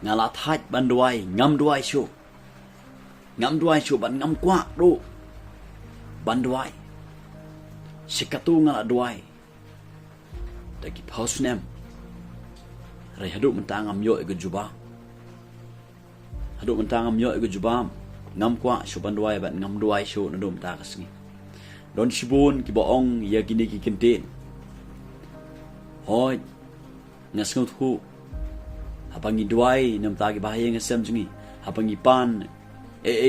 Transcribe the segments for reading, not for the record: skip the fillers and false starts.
ngala thaj ban duwai ngam duwai shuh ban ngam kwah ru ban duwai sikatu ngala duwai dagi paus nem rai hadu mentang ngam yo ke jubah hadu mentang ngam yo ke jubah ngam kwah shuh ban duwai ban ngam duwai shuh nadu mentang kasngi don shibun ki boong ya kini ki kintin hoi ngasngut hu hapangi duwai nam tagi bahaya ngasem jungi hapangi pan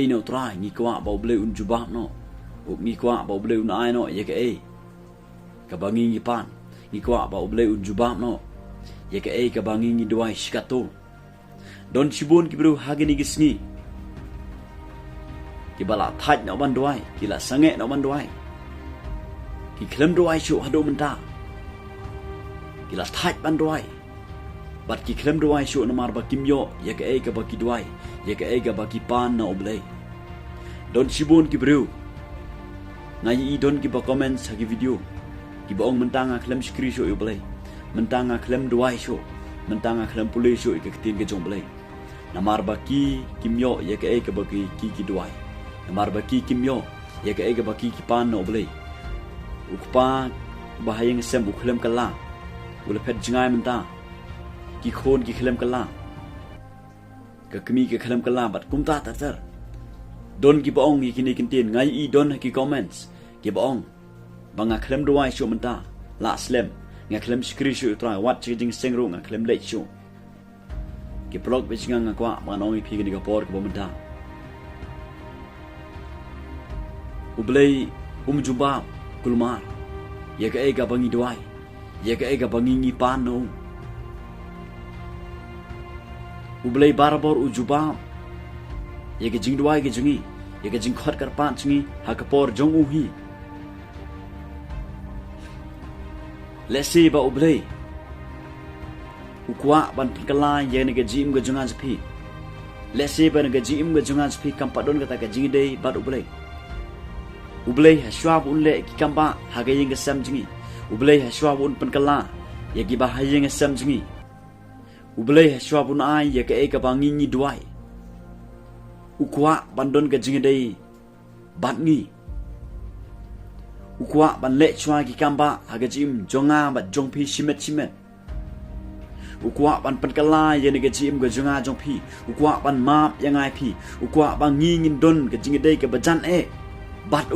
no try ngi kwah bau ble un jubah no ngi kwah bau ble un ai no ya ke ka bangi ngi pan ngi kwah bau ble un jubah no ya ke ka bangi ngi duwai shikatu don shibun ki bru hagini gisngi ki bala thaj no ban duwai ki la sange no ban duwai ki klem duwai shuh hadu menta ki la thaj ban duwai bat ki klem duwai shuh namar ba kimyo ya ke ba ki duwai ya ke ba ki pan na oblei don shibun ki bru ngai I don ki ba comment sa ki video ki baong mentanga klem skri shuh oblei mentanga klem duwai shuh mentanga klem pulei shuh ke tin ke jong oblei namar ba ki kimyo ya ke ba ki duwai namar ba ki kimyo ya ke ba ki pan na oblei ukpa bahaya ngesem uklem kala ule pet jingai menta ki khon ki klem kala ka kemi ke klem kala bat kumta tatar don ki baong ki kini kintin ngai I don ki comments ki baong banga klem duwai shuh menta la slem nga klem skri shuh tra wat ching seng ru nga klem lech shuh ki blog be jinga nga kwa manong I phi ni ka por ko menta ublei jumba kulmar ya ke bangi duwai ya ke bangi ngi pan no ublei barabor ujubam ya ke jingduwai ke jungi ya ke jingkhot kar pan chungi hakapor jong uhi lesi ba ublei ukwa ban pikala ya ne ke jim ke junga jpi lesi ba ne ke jim ke junga jpi kampadon kata ke jingdei bat ublei ha shwab unle ki kamba hagayeng ke sam jingi ublei ha shwab un penkala ya ki bahayeng ke sam jingi ublei ha shwab un ai ya ke bangi ngi duwai ukwa bandon ke jingi dei bat ngi ukwa ban le chwa ki kamba hagajim jonga bat jongpi shimet ukwa ban penkala ya ne ke jim ke jonga jongpi ukwa ban map yang ai pi ukwa bangi ngin don ke jingi dei ke bajan bat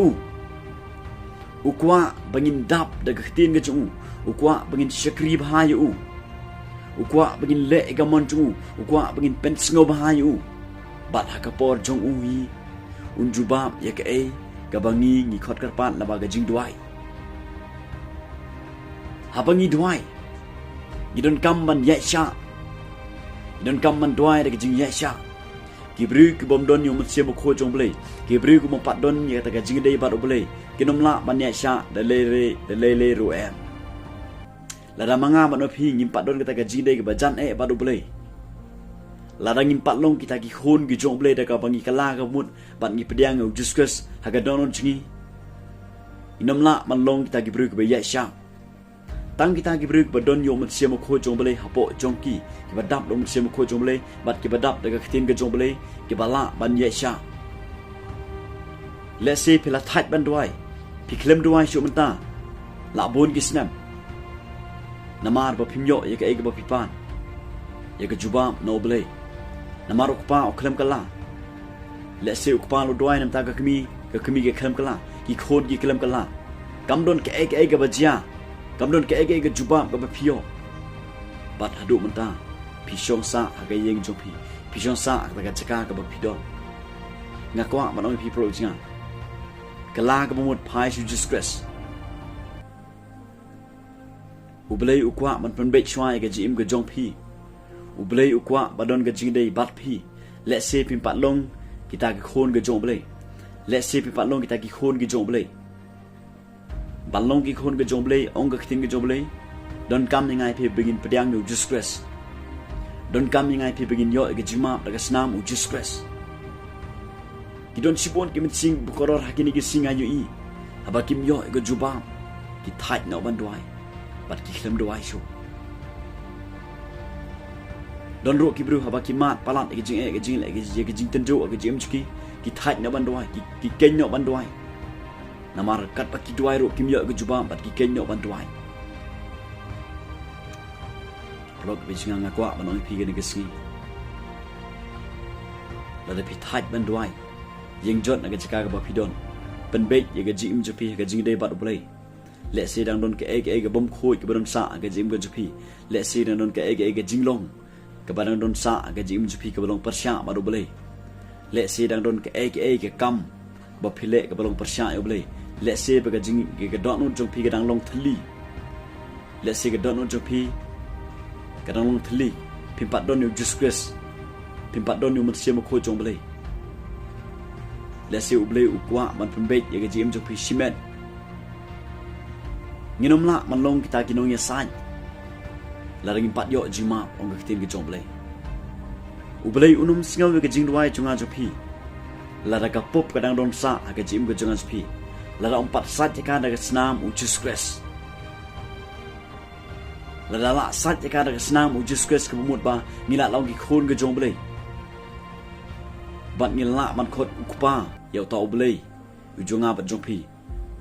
ukwa bangin dap daga khtin ga chung ukwa bangin shakri bhayu ukwa bangin le ga mon chung ukwa bangin pensngo bhayu bat hakapor jong hi unjuba ya ke ga bangi ngi khot kar pan laba ga jingduwai habangi duwai idon kam ban ya sha idon kam ban duwai daga jing ya sha kibru ki bom don yum se mo kho jong blei kibru ku mo pat don ya ta ga jing dei bat oblei kinom la ban ya sha de le ru em la da manga ban ophi ngim pat don ka ta ga jing dei ga bajan bat oblei la da ngim pat long kita ki khon gi jong blei da ka bangi kala ga mut bat ngi pediang u discuss ha ga don chingi inom la man long kita kibru ku ba ya sha tang kita kibru ba don yum se mo kho jong blei hapo jong ki badap dong se mo kho jong blei bat ki badap daga khtin ga jong blei ki bala ban ye sha let's say pila thaj ban duwai pi klem duwai shuh menta la bon ki snam namar ba phimyo ye ka ba pipan ye ka juba no blei namar ukpa klem kala let's say ukpa lo duwai nam ta ka kemi ke klem kala ki khod ki klem kala kam don ke ga ba jia kam don ke ga juba ga ba phio bat hadu menta pishong sa hagayeng jongpi pishong sa daga chaka ka ba pidon ngakwa manong pi pro jinga kala ka bumut phai shu disgrace ublei ukwa man pen be chwa ga jim ga jongpi ublei ukwa badon ga jingdei bat pi let's say pin pat long kita ga khon ga jong blei let's say pin pat long kita ki khon ga jong blei balong ki khon ga jong blei ong ga khting ga jong blei don kam ngai phi begin pediang nu disgrace don kam ngai phi begin yo ga jima daga snam u disgrace ki don sibon ki mit sing bukoror hakini ki singa yu I aba kim yo ga juba ki thaj na ban duai bat ki klem duai shu don ro ki bru haba ki mat palat ki jing ki jing tenjo ki jim chki ki thaj no ban duai ki ken no ban duai namar kat pa ki duai ro kim yo ki juba bat ki ken no ban duai lok bi jinga ngakwa banoi pi gen gesi la de pi thaj ban duai yeng jot na ga chika ga ba pi don pen be ye ga jim ju pi ga jing dei bat blai le se dang don ke ga bom khoi ke ban sa ga jim ga ju pi le se dang don ke ga jing long ke ban don sa ga jim ju pi ke balong persya ba do blai le se dang don ke ga kam ba pi le ke balong persya yo blai le se ba ga jing ga don non jong pi ga dang long thli le se ga don non jong pi ga dang long thli pi pat don yo disgrace pi pat don yo mat se ma khoi jong blai le se u blai u kwa man pen be ye ga jim ju pi simet nginom la man long kita kinong ya san la ring pat yo jima ong ka tin ke jong blai u blai unum singaw ke jingduwai chunga jo phi la ra ka pop ka dang don sa ka jim ke chunga jo phi la ra om pat sat ka da snam u disgrace la sat ka da snam u disgrace ke mut ba ngila long ki khon ke jong blai bat ngila man khot u pa yo ta u blai u jonga ba jong phi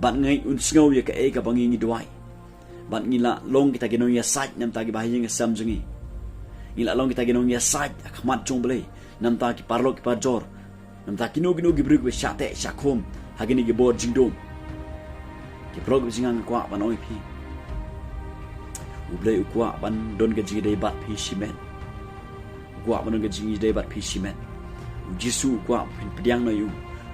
bat ngai un singaw ye ka ka bangi ngi duai bat ngila long kita ginong ya sat nam ta gi bahing sam jungi ngila long kita ginong ya sat akhmat jong blai nam ta ki parlok ki parjor nam ta kino gi bruk be shate shakhom hagini gi bod jingdom ki prog bi singang kwa banoi phi u blai u kwa ban don ga ji dei bat phi simen kwa ban ga ji dei bat phi simen u jisu kwa phin pdiang no yu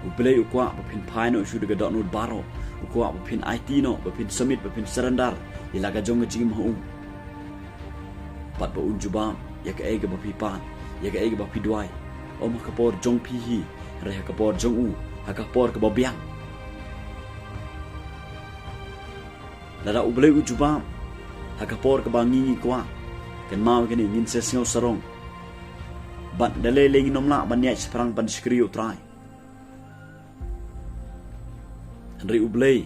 u blai u kwa phin phai no shu de ga dot baro u kwa phin it no phin summit phin surrender ilaga jong jing ma pat ba un juba ya ka ga ba phi pan ya ka ga ba phi duai om ka por jong phi hi re ka por jong u ha ka por ka ba biang la u blai u juba ha ka por ka ba ngi kwa Kynmaw ke ni ngin se sngau sarong bat dale ling nom la ban ya sprang ban skrio trai Henry u blai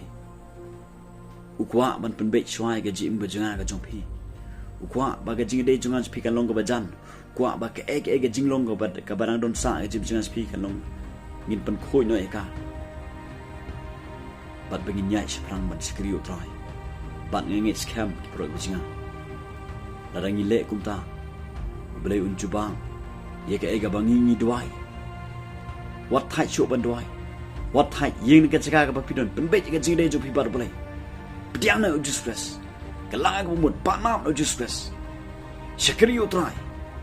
u kwa ban pen be chwai ga jim ba janga ga jong phi u kwa ba ga jing dei junga phi kan long ga bajan kwa ba ke ga jing long ga ba ka barang don sa ga jim junga phi kan long ngin pen khoi no ka bat bengin nyai sprang ban skrio trai bat ngit scam ki pro ga jinga la rangi le kumta u blai un jubang ye ga bangi ngi duai wat thai chu ban duai wat thai yeng ka chaka ga ba phi don pen be ga jing dei jong phi bar blai Pediang na stress. Kalang ka mumut, pamam na stress. Syakari yo try.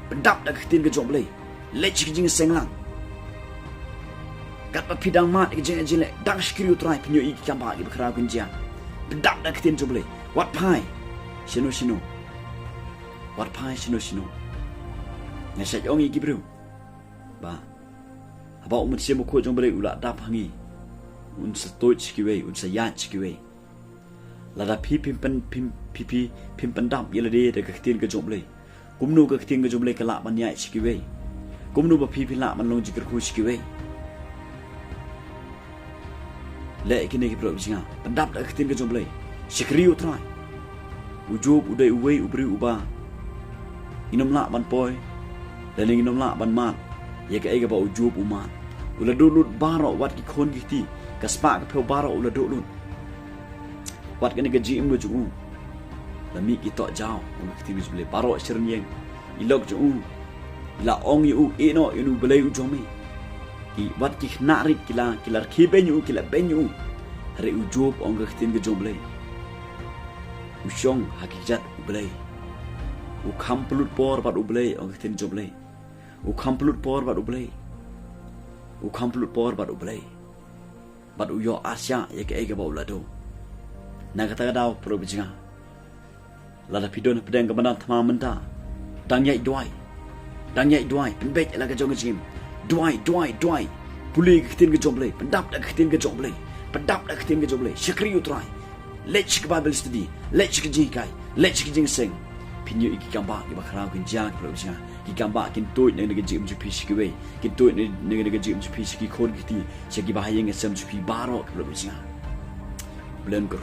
Pendap na katin ka job lay. Lech ka jing seng lang. Kat pa pidang mat ka jing ajile. Dang syakari yo try. Pinyo iki kamba ki bakaraw kunjian. Pendap na katin job lay. Wat pai? Sino. Wat pai sino. Ngasat yong iki bro. Ba. Haba umut siya mo ko jong lay ulak dap hangi. Un sa toit sikiway. Un sa yat sikiway. Lada phi pim pen dam yela de ka tin ka job lei kumnu ka tin ka job lei ka la ban yai sikiwe kumnu ba phi la man long jikr khu sikiwe le kini ki pro singa pen dam da ka tin ka job lei sikri utrai ujub udai uwei ubri uba inom la ban poi le ning inom la ban mat ye ka ba ujub umat ula dulut baro wat ki khon ki ti ka spa ka phe baro ula dulut wat kena gaji imbu ju la mi ki to jao ong ki tibi bele baro shirin yeng ilok ju la ong yu ino inu bele u jomi ki wat ki khnari kila khi benyu kila benyu re u job ong ki tin ga jom bele u shong hakijat u bele u khamplut por bat u bele ong ki tin jom bele u khamplut por bat u bele u khamplut por bat u bele bat u yo asya ye ke ba ulado na kata daw pro bijinga la da pidon pedang kabanan thama menta dang yai duai penbek la ka jong jim duai puli kitin ke jomble pendap da kitin ke jomble pendap da kitin ke jomble shakri utrai lech ke bible study lech ke jikai lech ke jing seng pinyo iki kamba ki bakra kin jang pro bijinga ki kamba kin toy ne ke jim ju pish ki we kin toy ne ke jim ju pish ki khon ki ti shaki ba hayeng sem ju pi baro pro bijinga blen ko